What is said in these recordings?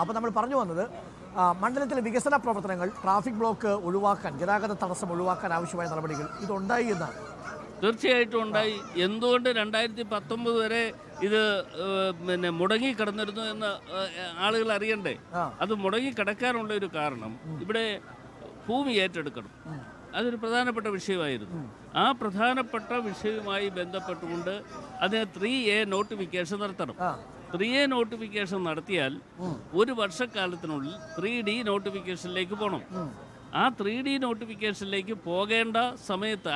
അപ്പോൾ നമ്മൾ പറഞ്ഞു വന്നത് മണ്ഡലത്തിലെ വികസന പ്രവർത്തനങ്ങൾ, ട്രാഫിക് ബ്ലോക്ക് ഒഴിവാക്കാൻ, ഗതാഗത തടസ്സം ഒഴിവാക്കാൻ ആവശ്യമായ നടപടികൾ ഇതുണ്ടായി എന്നാണ്. തീർച്ചയായിട്ടും ഉണ്ടായി. എന്തുകൊണ്ട് 2019 വരെ ഇത് മുടങ്ങിക്കിടന്നിരുന്നു എന്ന് ആളുകൾ അറിയണ്ടേ? അത് മുടങ്ങിക്കിടക്കാനുള്ള ഒരു കാരണം ഇവിടെ ഭൂമി ഏറ്റെടുക്കണം. അതൊരു പ്രധാനപ്പെട്ട വിഷയമായിരുന്നു. ആ പ്രധാനപ്പെട്ട വിഷയവുമായി ബന്ധപ്പെട്ടുകൊണ്ട് അതിന് 3A നോട്ടിഫിക്കേഷൻ നടത്തണം. 3A നോട്ടിഫിക്കേഷൻ നടത്തിയാൽ ഒരു വർഷക്കാലത്തിനുള്ളിൽ 3D നോട്ടിഫിക്കേഷനിലേക്ക് പോകണം. ആ 3D നോട്ടിഫിക്കേഷനിലേക്ക് പോകേണ്ട സമയത്ത്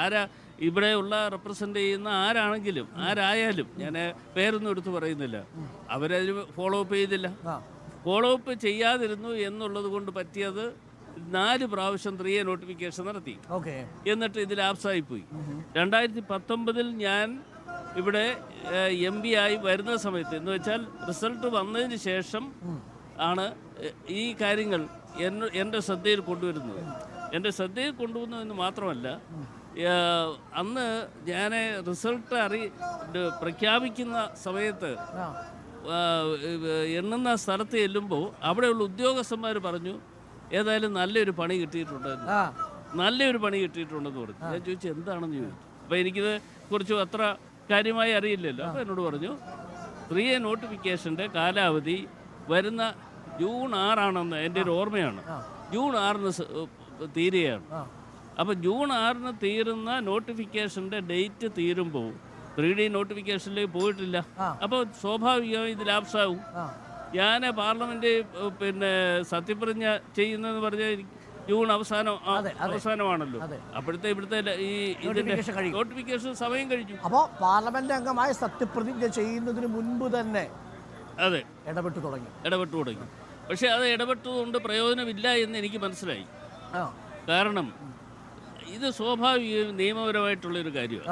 ഇവിടെയുള്ള റെപ്രസെൻ്റ് ചെയ്യുന്ന ആരായാലും ഞാൻ പേരൊന്നും എടുത്ത് പറയുന്നില്ല, അവരതിന് ഫോളോ അപ്പ് ചെയ്തില്ല. ഫോളോ അപ്പ് ചെയ്യാതിരുന്നു എന്നുള്ളത് കൊണ്ട് പറ്റിയത് 4 പ്രാവശ്യം 3A നോട്ടിഫിക്കേഷൻ നടത്തി. എന്നിട്ട് ഇതിൽ ആപ്സായിപ്പോയി. 2019 ഞാൻ ഇവിടെ MP ആയി വരുന്ന സമയത്ത്, എന്ന് വെച്ചാൽ റിസൾട്ട് വന്നതിന് ശേഷം ആണ് ഈ കാര്യങ്ങൾ എൻ്റെ ശ്രദ്ധയിൽ കൊണ്ടുവരുന്നത്. എൻ്റെ ശ്രദ്ധയിൽ കൊണ്ടുവന്നതെന്ന് മാത്രമല്ല, അന്ന് ഞാൻ റിസൾട്ട് പ്രഖ്യാപിക്കുന്ന സമയത്ത് എണ്ണുന്ന സ്ഥലത്ത് ചെല്ലുമ്പോൾ അവിടെയുള്ള ഉദ്യോഗസ്ഥന്മാർ പറഞ്ഞു, ഏതായാലും നല്ലൊരു പണി കിട്ടിയിട്ടുണ്ടെന്ന് പറഞ്ഞു. ഞാൻ ചോദിച്ചു എന്താണെന്ന് ചോദിച്ചു. അപ്പോൾ എനിക്കിത് കുറിച്ച് അത്ര കാര്യമായി അറിയില്ലല്ലോ. അപ്പോൾ എന്നോട് പറഞ്ഞു 3A നോട്ടിഫിക്കേഷൻ്റെ കാലാവധി വരുന്ന ജൂൺ 6 എൻ്റെ ഒരു ഓർമ്മയാണ്. ജൂൺ 6 തീരുകയാണ്. അപ്പോൾ ജൂൺ 6 തീരുന്ന നോട്ടിഫിക്കേഷൻ്റെ ഡേറ്റ് തീരുമ്പോൾ 3D നോട്ടിഫിക്കേഷനിലേക്ക് പോയിട്ടില്ല. അപ്പോൾ സ്വാഭാവികമായി ഇത് ലാപ്സാവും. ഞാൻ പാർലമെന്റ് സത്യപ്രതിജ്ഞ ചെയ്യുന്നതെന്ന് പറഞ്ഞാൽ ജൂൺ അവസാനമാണല്ലോ. അപ്പോഴത്തെ ഇവിടുത്തെ ഈ നോട്ടിഫിക്കേഷൻ സമയം കഴിഞ്ഞു. അപ്പോൾ പാർലമെന്റ് അംഗമായി സത്യപ്രതിജ്ഞ ചെയ്യുന്നതിന് മുൻപ് തന്നെ ഇടപെട്ടു തുടങ്ങി. പക്ഷെ അത് ഇടപെട്ടതുകൊണ്ട് പ്രയോജനമില്ല എന്ന് എനിക്ക് മനസ്സിലായി. കാരണം ഇത് സ്വാഭാവിക നിയമപരമായിട്ടുള്ളൊരു കാര്യമാണ്.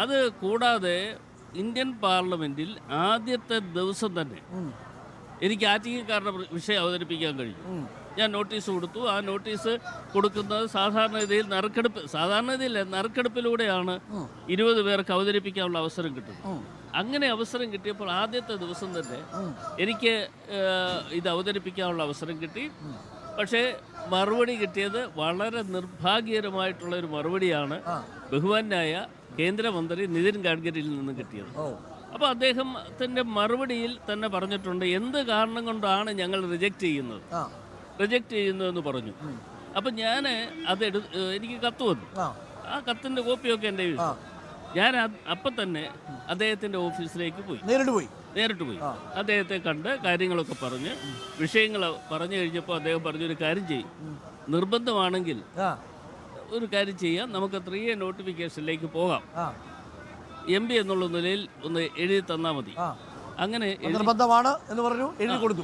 അത് കൂടാതെ ഇന്ത്യൻ പാർലമെന്റിൽ ആദ്യത്തെ ദിവസം തന്നെ എനിക്ക് ആറ്റിങ്ങക്കാരുടെ വിഷയം അവതരിപ്പിക്കാൻ കഴിഞ്ഞു. ഞാൻ നോട്ടീസ് കൊടുത്തു. ആ നോട്ടീസ് കൊടുക്കുന്നത് സാധാരണഗതിയിൽ നറുക്കെടുപ്പിലൂടെയാണ് 20 പേർക്ക് അവതരിപ്പിക്കാനുള്ള അവസരം കിട്ടുന്നത്. അങ്ങനെ അവസരം കിട്ടിയപ്പോൾ ആദ്യത്തെ ദിവസം തന്നെ എനിക്ക് ഇത് അവതരിപ്പിക്കാനുള്ള അവസരം കിട്ടി. പക്ഷേ മറുപടി കിട്ടിയത് വളരെ നിർഭാഗ്യകരമായിട്ടുള്ളൊരു മറുപടിയാണ് ബഹുമാന്യായ കേന്ദ്രമന്ത്രി നിതിൻ ഗഡ്കരിയിൽ നിന്ന് കിട്ടിയത്. അപ്പോൾ അദ്ദേഹത്തിൻ്റെ മറുപടിയിൽ തന്നെ പറഞ്ഞിട്ടുണ്ട്, എന്ത് കാരണം കൊണ്ടാണ് ഞങ്ങൾ റിജക്റ്റ് ചെയ്യുന്നതെന്ന് പറഞ്ഞു. അപ്പം ഞാൻ എനിക്ക് കത്ത് വന്നു. ആ കത്തിൻ്റെ കോപ്പിയൊക്കെ എൻ്റെ വീട്ടിൽ. ഞാൻ അപ്പം തന്നെ അദ്ദേഹത്തിൻ്റെ ഓഫീസിലേക്ക് നേരിട്ട് പോയി അദ്ദേഹത്തെ കണ്ട് കാര്യങ്ങളൊക്കെ പറഞ്ഞ് വിഷയങ്ങൾ പറഞ്ഞു കഴിഞ്ഞപ്പോൾ അദ്ദേഹം പറഞ്ഞൊരു കാര്യം ചെയ്യും, നിർബന്ധമാണെങ്കിൽ ഒരു കാര്യം ചെയ്യാം, നമുക്ക് 3A നോട്ടിഫിക്കേഷനിലേക്ക് പോകാം, MP എന്നുള്ള നിലയിൽ ഒന്ന് എഴുതി തന്നാൽ മതി. അങ്ങനെ നിർബന്ധമാണ് എന്ന് പറഞ്ഞു എഴുതി കൊടുത്തു.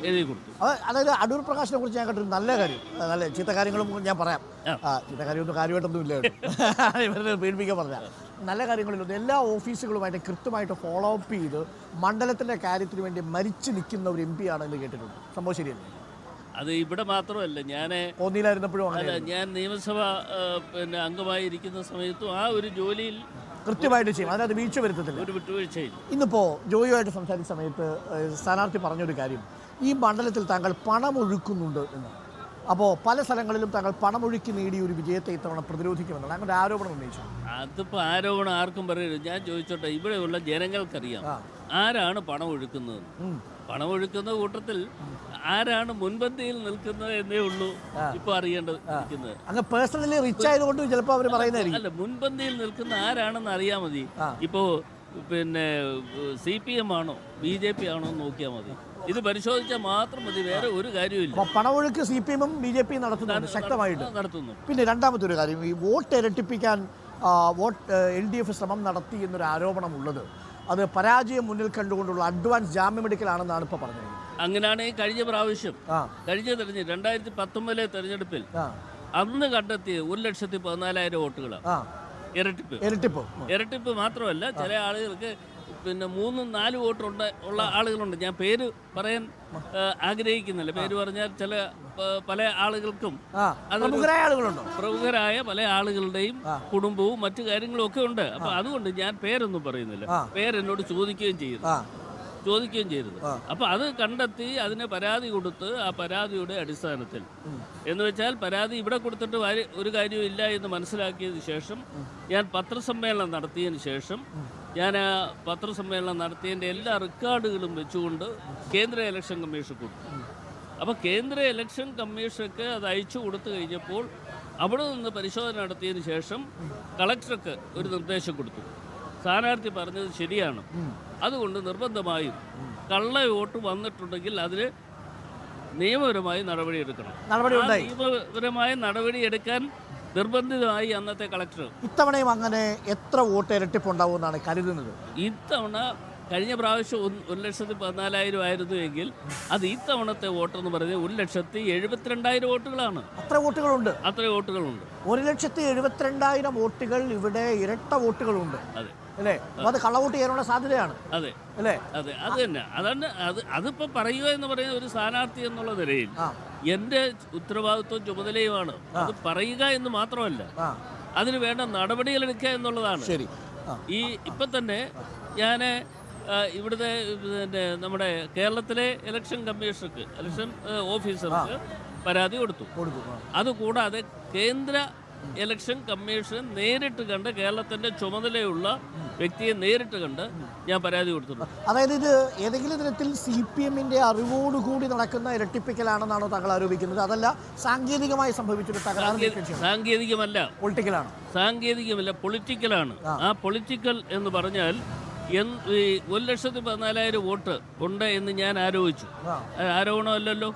അതായത് അടൂർ പ്രകാശിനെ കുറിച്ച് ഞാൻ കേട്ടൊരു നല്ല കാര്യം, നല്ല ചീത്ത കാര്യങ്ങളും ഞാൻ പറയാം. ചീത്ത കാര്യമൊന്നും കാര്യമായിട്ടൊന്നും ഇല്ല, ഇവരെ പീഡിപ്പിക്കാൻ പറഞ്ഞാൽ നല്ല കാര്യങ്ങളിലൊന്നും എല്ലാ ഓഫീസുകളുമായിട്ട് കൃത്യമായിട്ട് ഫോളോ അപ്പ് ചെയ്ത് മണ്ഡലത്തിൻ്റെ കാര്യത്തിന് വേണ്ടി മരിച്ചു നിൽക്കുന്ന ഒരു MP ആണെന്ന് കേട്ടിട്ടുണ്ട്. സംഭവം ശരിയല്ലേ? അത് ഇവിടെ മാത്രമല്ല, ഞാൻ നിയമസഭ അംഗമായി ഇരിക്കുന്ന സമയത്തും ആ ഒരു ജോലിയിൽ കൃത്യമായിട്ട് ചെയ്യും. അതിനകത്ത് വീഴ്ച വരുത്തത്തില്ല, ഒരു വിട്ടുവീഴ്ചയില്ല. ഇന്നിപ്പോൾ ജോയിയുമായിട്ട് സംസാരിച്ച സമയത്ത് സ്ഥാനാർത്ഥി പറഞ്ഞൊരു കാര്യം, ഈ മണ്ഡലത്തിൽ താങ്കൾ പണമൊഴുക്കുന്നുണ്ട് എന്ന്. അപ്പോൾ പല സ്ഥലങ്ങളിലും താങ്കൾ പണമൊഴുക്കി നേടിയ ഒരു വിജയത്തെ ഇത്തവണ പ്രതിരോധിക്കുമെന്നാണ് അങ്ങനെ ആരോപണം ഉന്നയിച്ചു. അതിപ്പോൾ ആരോപണം ആർക്കും പറയരുത്. ഞാൻ ചോദിച്ചോട്ടെ, ഇവിടെയുള്ള ജനങ്ങൾക്കറിയാം ആരാണ് പണം ഒഴുക്കുന്നത്. പണമൊഴുക്കുന്ന കൂട്ടത്തിൽ ആരാണ് മുൻപന്തിയിൽ നിൽക്കുന്നത് എന്നേ ഉള്ളൂ ഇപ്പോൾ അറിയേണ്ടത്. പേഴ്സണലി റിച്ച് ആയതുകൊണ്ട് ചിലപ്പോൾ അവർ പറയുന്നതായിരിക്കും. അല്ല, മുൻപന്തിയിൽ നിൽക്കുന്ന ആരാണെന്ന് അറിയാൻ മതി. ഇപ്പോൾ CPM ആണോ BJP ആണോ എന്ന് നോക്കിയാൽ മതി. ഇത് പരിശോധിച്ചാൽ മാത്രം മതി, വേറെ ഒരു കാര്യമില്ല. പണമൊഴുക്ക് CPM-ഉം BJP നടത്തുന്നുണ്ട്, ശക്തമായിട്ട് നടത്തുന്നു. പിന്നെ രണ്ടാമത്തെ ഒരു കാര്യം, ഈ വോട്ട് ഇരട്ടിപ്പിക്കാൻ LDF ശ്രമം നടത്തി എന്നൊരു ആരോപണമുള്ളത്, അത് പരാജയം മുന്നിൽ കണ്ടുകൊണ്ടുള്ള അഡ്വാൻസ് ജാമ്യമെടുക്കലാണെന്നാണ് ഇപ്പോൾ പറഞ്ഞത്. അങ്ങനെയാണെങ്കിൽ കഴിഞ്ഞ 2019 തെരഞ്ഞെടുപ്പിൽ അന്ന് കണ്ടെത്തിയത് 1,14,000 വോട്ടുകളാണ്. ഇരട്ടിപ്പ് മാത്രമല്ല, ചില ആളുകൾക്ക് 3-4 വോട്ട് ഉള്ള ആളുകളുണ്ട്. ഞാൻ പേര് പറയാൻ ആഗ്രഹിക്കുന്നില്ല. പേര് പറഞ്ഞാൽ പല ആളുകൾക്കും പ്രമുഖരായ പല ആളുകളുടെയും കുടുംബവും മറ്റു കാര്യങ്ങളും ഒക്കെ ഉണ്ട്. അപ്പൊ അതുകൊണ്ട് ഞാൻ പേരൊന്നും പറയുന്നില്ല. പേരെന്നോട് ചോദിക്കുകയും ചെയ്യുന്നു. ചോദിക്കുകയും ചെയ്തത്. അപ്പോൾ അത് കണ്ടെത്തി അതിന് പരാതി കൊടുത്ത് ആ പരാതിയുടെ അടിസ്ഥാനത്തിൽ എന്ന് വെച്ചാൽ പരാതി ഇവിടെ കൊടുത്തിട്ട് ഒരു കാര്യവും ഇല്ല എന്ന് മനസ്സിലാക്കിയതിന് ശേഷം ഞാൻ പത്രസമ്മേളനം നടത്തിയതിന് ശേഷം ഞാൻ ആ പത്രസമ്മേളനം നടത്തിയതിൻ്റെ എല്ലാ റെക്കോർഡുകളും വെച്ചുകൊണ്ട് കേന്ദ്ര ഇലക്ഷൻ കമ്മീഷൻ കൊടുത്തു. അപ്പോൾ കേന്ദ്ര ഇലക്ഷൻ കമ്മീഷർക്ക് അത് അയച്ചു കൊടുത്തു കഴിഞ്ഞപ്പോൾ അവിടെ നിന്ന് പരിശോധന നടത്തിയതിന് ശേഷം കളക്ടർക്ക് ഒരു നിർദ്ദേശം കൊടുത്തു. സ്ഥാനാർത്ഥി പറഞ്ഞത് ശരിയാണ്, അതുകൊണ്ട് നിർബന്ധമായും കള്ള വോട്ട് വന്നിട്ടുണ്ടെങ്കിൽ അതിന് നിയമപരമായി നടപടിയെടുക്കണം. നിയമപരമായ നടപടിയെടുക്കാൻ നിർബന്ധിതമായി അന്നത്തെ കളക്ടർ. ഇത്തവണയും അങ്ങനെ എത്ര വോട്ട് ഇരട്ടിപ്പുണ്ടാവുമെന്നാണ് കരുതുന്നത്? ഇത്തവണ കഴിഞ്ഞ പ്രാവശ്യം 1,14,000 ആയിരുന്നു എങ്കിൽ അത് ഈ തവണത്തെ വോട്ടെന്ന് പറയുന്നത് 1,72,000 വോട്ടുകളാണ്. അത്ര വോട്ടുകളുണ്ട്. 1,72,000 വോട്ടുകൾ ഇവിടെ ഇരട്ട വോട്ടുകളുണ്ട്. അതെ അല്ലേ? അത് കള്ളവോട്ട് ചെയ്യാനുള്ള സാധ്യതയാണ്. അതെ അല്ലേ? അതെ, അത് തന്നെ. അതിപ്പോ പറയുക എന്ന് പറയുന്ന ഒരു സ്ഥാനാർത്ഥി എന്നുള്ള നിലയിൽ എൻ്റെ ഉത്തരവാദിത്വം ചുമതലയുമാണ്. അത് പറയുക എന്ന് മാത്രമല്ല, അതിന് വേണ്ട നടപടികൾ എടുക്കുക എന്നുള്ളതാണ്. ശരി. ഇപ്പം തന്നെ ഞാൻ ഇവിടുത്തെ നമ്മുടെ കേരളത്തിലെ ഇലക്ഷൻ കമ്മീഷണർക്ക്, ഇലക്ഷൻ ഓഫീസർക്ക് പരാതി കൊടുത്തു. അതുകൂടാതെ കേന്ദ്ര ഇലക്ഷൻ കമ്മീഷൻ നേരിട്ട് കണ്ട്, കേരളത്തിൻ്റെ ചുമതലയുള്ള വ്യക്തിയെ നേരിട്ട് കണ്ട് ഞാൻ പരാതി കൊടുത്തിട്ടുണ്ട്. അതായത് ഇത് ഏതെങ്കിലും തരത്തിൽ CPM-ന്റെ അറിവോടുകൂടി നടക്കുന്ന ഇരട്ടിപ്പിക്കലാണെന്നാണോ താങ്കൾ ആരോപിക്കുന്നത്? അതല്ല സാങ്കേതികമായി സംഭവിച്ചൊരു തകരാറ്? സാങ്കേതികമല്ല, പൊളിറ്റിക്കലാണ്. സാങ്കേതികമല്ല, പൊളിറ്റിക്കലാണ്. ആ പൊളിറ്റിക്കൽ എന്ന് പറഞ്ഞാൽ 1,14,000 വോട്ട് ഉണ്ട് എന്ന് ഞാൻ ആരോപിച്ചു. ആരോപണമല്ലല്ലോ,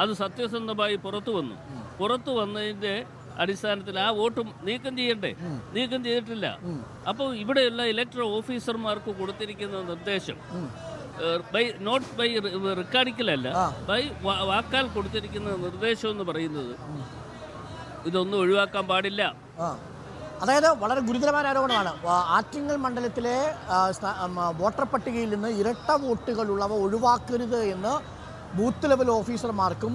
അത് സത്യസന്ധമായി പുറത്തു വന്നതിൻ്റെ അടിസ്ഥാനത്തിൽ ആ വോട്ട് നീക്കം ചെയ്യണ്ടേ? നീക്കം ചെയ്തിട്ടില്ല. അപ്പോൾ ഇവിടെയുള്ള ഇലക്ടറൽ ഓഫീസർമാർക്ക് കൊടുത്തിരിക്കുന്ന നിർദ്ദേശം നോട്ട് ബൈ റെക്കോർഡിക്കലല്ല, ബൈ വാക്കാൽ കൊടുത്തിരിക്കുന്ന നിർദ്ദേശം എന്ന് പറയുന്നത് ഇതൊന്നും ഒഴിവാക്കാൻ പാടില്ല. അതായത് വളരെ ഗുരുതരമായ ആരോപണമാണ്. ആറ്റിങ്ങൽ മണ്ഡലത്തിലെ വോട്ടർ പട്ടികയിൽ നിന്ന് ഇരട്ട വോട്ടുകളുള്ളവ ഒഴിവാക്കരുത് എന്ന് ബൂത്ത് ലെവൽ ഓഫീസർമാർക്കും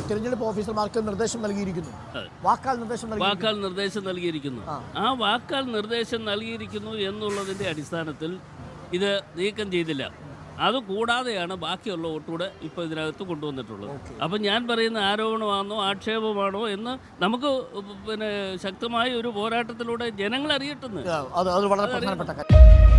തിരഞ്ഞെടുപ്പ് ഓഫീസർമാർക്കും നിർദ്ദേശം നൽകിയിരിക്കുന്നു. വാക്കാൽ നിർദ്ദേശം നൽകിയിരിക്കുന്നു. ആ വാക്കാൽ നിർദ്ദേശം നൽകിയിരിക്കുന്നു എന്നുള്ളതിൻ്റെ അടിസ്ഥാനത്തിൽ ഇത് നീക്കം ചെയ്തില്ല. അതുകൂടാതെയാണ് ബാക്കിയുള്ള വോട്ടുകൂടെ ഇപ്പോൾ ഇതിനകത്ത് കൊണ്ടുവന്നിട്ടുള്ളത്. അപ്പം ഞാൻ പറയുന്ന ആരോപണമാണോ ആക്ഷേപമാണോ എന്ന് നമുക്ക് ശക്തമായ ഒരു പോരാട്ടത്തിലൂടെ ജനങ്ങൾ അറിയട്ടെന്ന്. അത് വളരെ പ്രധാനപ്പെട്ട കാര്യം.